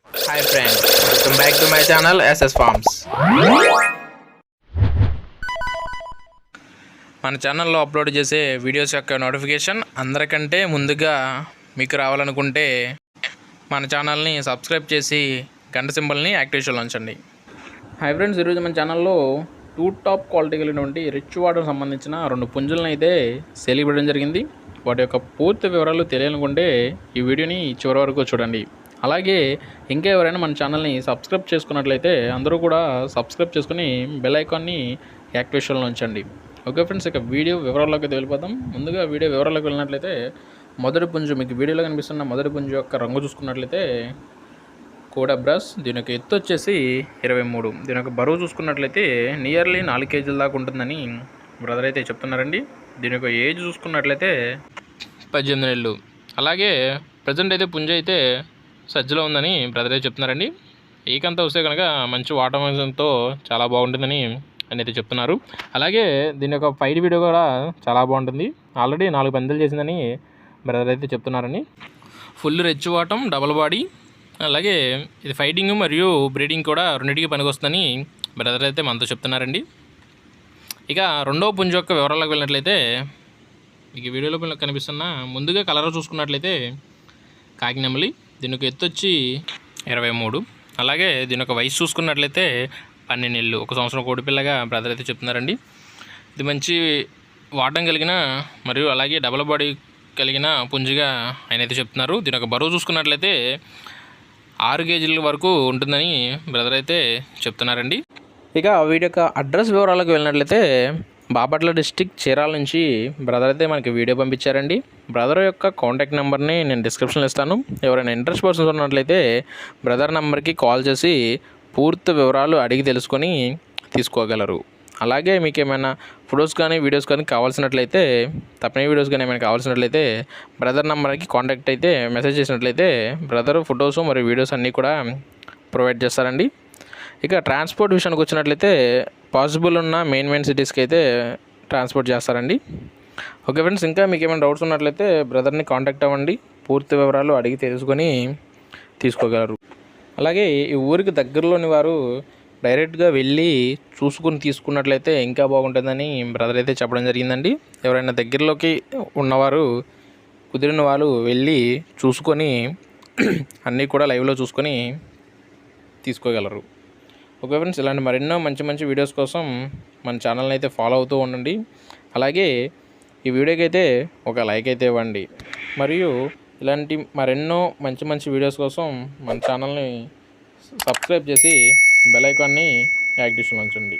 Hi friends, welcome back to my channel SS farms. మన ఛానల్లో upload చేసే videos యొక్క నోటిఫికేషన్ అందరికంటే ముందుగా మీకు రావాలనుకుంటే మన ఛానల్ని సబ్స్క్రైబ్ చేసి గంట సింబల్ని యాక్టివేషన్లో ఉంచండి. హాయ్ ఫ్రెండ్స్, ఈరోజు మన ఛానల్లో టాప్ క్వాలిటీ కలిగినటువంటి రిచ్ వాటర్ సంబంధించిన 2 పుంజులను అయితే సేల్ ఇవ్వడం జరిగింది. వాటి యొక్క పూర్తి వివరాలు తెలియాలనుకుంటే ఈ వీడియోని చివరి వరకు చూడండి. అలాగే ఇంకా ఎవరైనా మన ఛానల్ని సబ్స్క్రైబ్ చేసుకున్నట్లయితే అందరూ కూడా సబ్స్క్రైబ్ చేసుకుని బెల్ ఐకాన్ని యాక్టివేషన్లో ఉంచండి. ఓకే ఫ్రెండ్స్, ఇక వీడియో వివరాల్లోకి వెళ్ళిపోదాం. ముందుగా వీడియో వివరాల్లోకి వెళ్ళినట్లయితే మొదటి పుంజు, మీకు వీడియోలో కనిపిస్తున్న మొదటి పుంజు యొక్క రంగు చూసుకున్నట్లయితే కోడా బ్రష్. దీని యొక్క ఎత్తు వచ్చేసి 23. దీని యొక్క బరువు చూసుకున్నట్లయితే నియర్లీ 4 కేజీల దాకా ఉంటుందని బ్రదర్ అయితే చెప్తున్నారండి. దీని యొక్క ఏజ్ చూసుకున్నట్లయితే 18 నెలలు. అలాగే ప్రజెంట్ అయితే పుంజ అయితే సజ్జలో ఉందని బ్రదర్ అయితే చెప్తున్నారండి. ఏకంతా వస్తే కనుక మంచి వాటర్తో చాలా బాగుంటుందని అని అయితే చెప్తున్నారు. అలాగే దీని యొక్క ఫైట్ వీడియో కూడా చాలా బాగుంటుంది. ఆల్రెడీ 4 పందాలు చేసిందని బ్రదర్ అయితే చెప్తున్నారండి. ఫుల్ రెచ్ వాటం, డబల్ బాడీ. అలాగే ఇది ఫైటింగ్ మరియు బ్రీడింగ్ కూడా రెండింటికి పనికొస్తుందని బ్రదర్ అయితే మనతో చెప్తున్నారండి. ఇక రెండవ పుంజు యొక్క వివరాలకు వెళ్ళినట్లయితే మీకు వీడియోలో కనిపిస్తున్న ముందుగా కలర్ చూసుకున్నట్లయితే కాకినెమలి. దీని యొక్క ఎత్తు వచ్చి 23. అలాగే దీని యొక్క వయసు చూసుకున్నట్లయితే 12 నెలలు, 1 సంవత్సరం కోడిపిల్లగా బ్రదర్ అయితే చెప్తున్నారండి. ఇది మంచి వాటం కలిగిన మరియు అలాగే డబల్ బాడీ కలిగిన పుంజుగా ఆయన అయితే చెప్తున్నారు. దీని యొక్క బరువు చూసుకున్నట్లయితే 6 కేజీల వరకు ఉంటుందని బ్రదర్ అయితే చెప్తున్నారండి. ఇక వీడి యొక్క అడ్రస్ వివరాలకు వెళ్ళినట్లయితే బాపట్ల డిస్టిక్ చీరాల నుంచి బ్రదర్ అయితే మనకి వీడియో పంపించారండి. బ్రదర్ యొక్క కాంటాక్ట్ నెంబర్ని నేను డిస్క్రిప్షన్లో ఇస్తాను. ఎవరైనా ఇంట్రెస్ట్ పర్సన్స్ ఉన్నట్లయితే బ్రదర్ నెంబర్కి కాల్ చేసి పూర్తి వివరాలు అడిగి తెలుసుకొని తీసుకోగలరు. అలాగే మీకు ఏమైనా ఫొటోస్ కానీ వీడియోస్ కానీ కావాల్సినట్లయితే, తప్పని వీడియోస్ కానీ ఏమైనా కావాల్సినట్లయితే బ్రదర్ నెంబర్కి కాంటాక్ట్ అయితే మెసేజ్ చేసినట్లయితే బ్రదర్ ఫొటోస్ మరియు వీడియోస్ అన్నీ కూడా ప్రొవైడ్ చేస్తారండి. ఇక ట్రాన్స్పోర్ట్ విషయానికి వచ్చినట్లయితే పాసిబుల్ ఉన్న మెయిన్ సిటీస్కి అయితే ట్రాన్స్పోర్ట్ చేస్తారండి. ఓకే ఫ్రెండ్స్, ఇంకా మీకు ఏమైనా డౌట్స్ ఉన్నట్లయితే బ్రదర్ని కాంటాక్ట్ అవ్వండి. పూర్తి వివరాలు అడిగి తెలుసుకొని తీసుకోగలరు. అలాగే ఈ ఊరికి దగ్గరలోని వారు డైరెక్ట్గా వెళ్ళి చూసుకుని తీసుకున్నట్లయితే ఇంకా బాగుంటుందని బ్రదర్ అయితే చెప్పడం జరిగిందండి. ఎవరైనా దగ్గరలోకి ఉన్నవారు, కుదిరిన వాళ్ళు వెళ్ళి చూసుకొని అన్నీ కూడా లైవ్లో చూసుకొని తీసుకోగలరు. ఓకే ఫ్రెండ్స్, ఇలాంటి మరెన్నో మంచి వీడియోస్ కోసం మన ఛానల్ని అయితే ఫాలో అవుతూ ఉండండి. అలాగే ఈ వీడియోకి అయితే ఒక లైక్ అయితే ఇవ్వండి. మరియు ఇలాంటి మరెన్నో మంచి వీడియోస్ కోసం మన ఛానల్ని సబ్స్క్రైబ్ చేసి బెల్ ఐకాన్ని యాక్టివేషన్లో ఉంచండి.